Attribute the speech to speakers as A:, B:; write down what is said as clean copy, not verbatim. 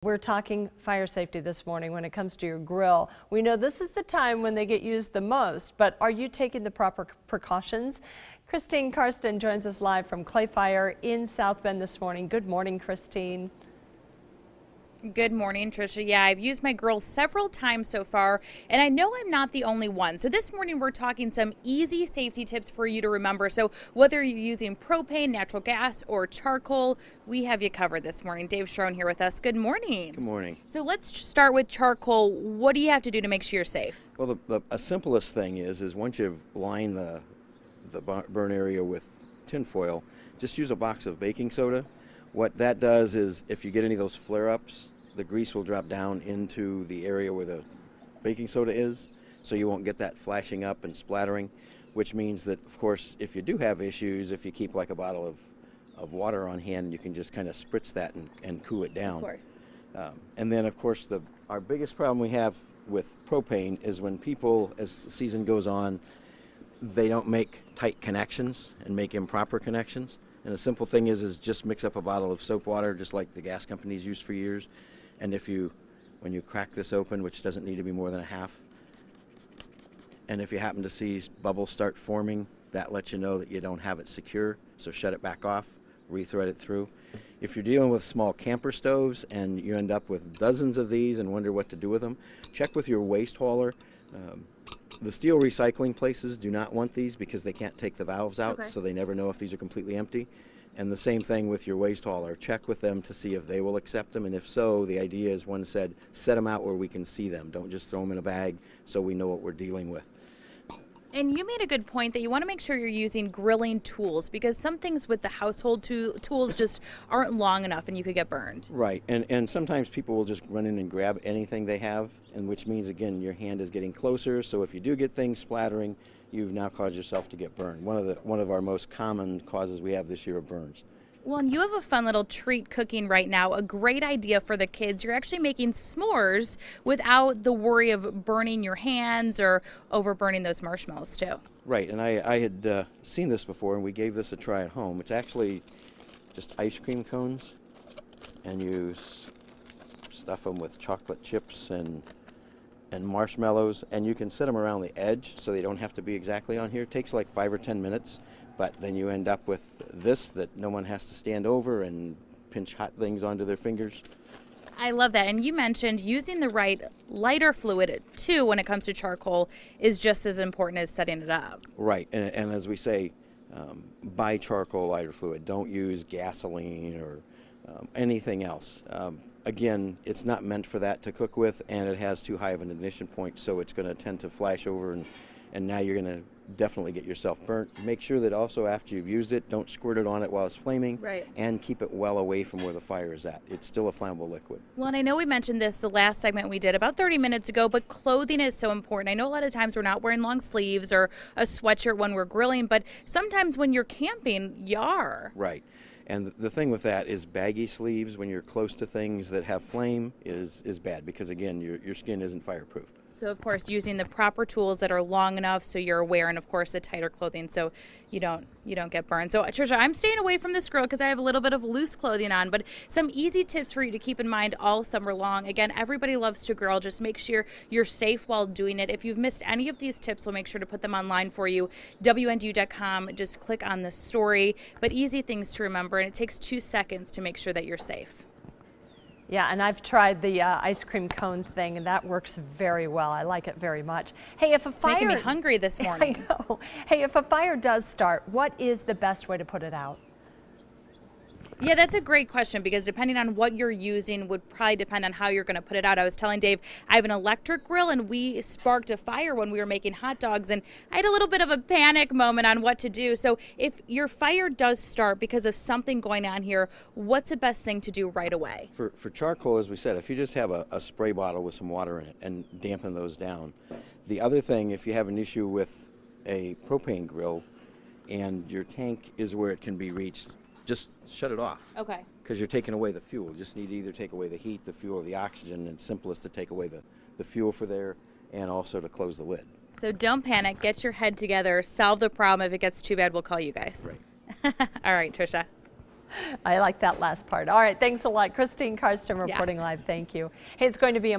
A: We're talking fire safety this morning when it comes to your grill. We know this is the time when they get used the most, but are you taking the proper precautions? Christine Karsten joins us live from Clay Fire in South Bend this morning. Good morning, Christine.
B: Good morning, Tricia. Yeah, I've used my grill several times so far, and I know I'm not the only one. So this morning we're talking some easy safety tips for you to remember. So whether you're using propane, natural gas, or charcoal, we have you covered this morning. Dave Schroen here with us. Good morning.
C: Good morning.
B: So let's start with charcoal. What do you have to do to make sure you're safe?
C: Well, the simplest thing is once you've lined the burn area with tin foil, just use a box of baking soda. What that does is if you get any of those flare-ups, the grease will drop down into the area where the baking soda is, so you won't get that flashing up and splattering, which means that, of course, if you do have issues, if you keep like a bottle of water on hand, you can just kind of spritz that and cool it down.
B: Of course.
C: And then, of course, our biggest problem we have with propane is when people, as the season goes on, they don't make tight connections and make improper connections. And the simple thing is just mix up a bottle of soap water, just like the gas companies use for years. And when you crack this open, which doesn't need to be more than a half, and if you happen to see bubbles start forming, that lets you know that you don't have it secure. So shut it back off, rethread it through. If you're dealing with small camper stoves and you end up with dozens of these and wonder what to do with them, check with your waste hauler. The steel recycling places do not want these because they can't take the valves out,
B: Okay.
C: so they never know if these are completely empty. And the same thing with your waste hauler. Check with them to see if they will accept them, and if so, the idea is, one said, set them out where we can see them. Don't just throw them in a bag so we know what we're dealing with.
B: And you made a good point that you want to make sure you're using grilling tools, because some things with the household tools just aren't long enough and you could get burned.
C: Right, and sometimes people will just run in and grab anything they have, and which means, again, your hand is getting closer, so if you do get things splattering, you've now caused yourself to get burned. One of our most common causes we have this year of burns.
B: Well, and you have a fun little treat cooking right now, a great idea for the kids. You're actually making s'mores without the worry of burning your hands or over burning those marshmallows too.
C: Right, and I had seen this before, and we gave this a try at home. It's actually just ice cream cones, and you stuff them with chocolate chips and marshmallows, and you can set them around the edge so they don't have to be exactly on here. It takes like 5 or 10 minutes, but then you end up with this that no one has to stand over and pinch hot things onto their fingers.
B: I love that. And you mentioned using the right lighter fluid too when it comes to charcoal is just as important as setting it up.
C: Right, and as we say, buy charcoal lighter fluid. Don't use gasoline or anything else. Again, it's not meant for that to cook with, and it has too high of an ignition point, so it's going to tend to flash over, and now you're going to definitely get yourself burnt. Make sure that also after you've used it, don't squirt it on it while it's flaming,
B: Right.
C: And keep it well away from where the fire is at. It's still a flammable liquid.
B: Well, and I know we mentioned this the last segment we did about 30 minutes ago, but clothing is so important. I know a lot of times we're not wearing long sleeves or a sweatshirt when we're grilling, but sometimes when you're camping, you are.
C: Right. And the thing with that is baggy sleeves when you're close to things that have flame is bad because, again, your skin isn't fireproof.
B: So, of course, using the proper tools that are long enough so you're wearing, of course, the tighter clothing so you don't get burned. So, Tricia, I'm staying away from this grill because I have a little bit of loose clothing on, but some easy tips for you to keep in mind all summer long. Again, everybody loves to grill. Just make sure you're safe while doing it. If you've missed any of these tips, we'll make sure to put them online for you. WNDU.com. Just click on the story. But easy things to remember, and it takes 2 seconds to make sure that you're safe.
A: Yeah, and I've tried the ice cream cone thing, and that works very well. I like it very much. Hey, if a
B: It's
A: fire...
B: making me hungry this morning.
A: I know. Hey, if a fire does start, what is the best way to put it out?
B: Yeah, that's a great question because depending on what you're using would probably depend on how you're going to put it out. I was telling Dave, I have an electric grill and we sparked a fire when we were making hot dogs and I had a little bit of a panic moment on what to do. So if your fire does start because of something going on here, what's the best thing to do right away?
C: For charcoal, as we said, if you just have a spray bottle with some water in it and dampen those down. The other thing, if you have an issue with a propane grill and your tank is where it can be reached, just shut it off.
B: Okay.
C: Because you're taking away the fuel. You just need to either take away the heat, the fuel, or the oxygen. And it's simplest to take away the fuel for there and also to close the lid.
B: So don't panic. Get your head together. Solve the problem. If it gets too bad, we'll call you guys.
C: Right.
B: All right, Tricia.
A: I like that last part. All right, thanks a lot. Christine Karsten reporting live. Thank you. Hey, it's going to be a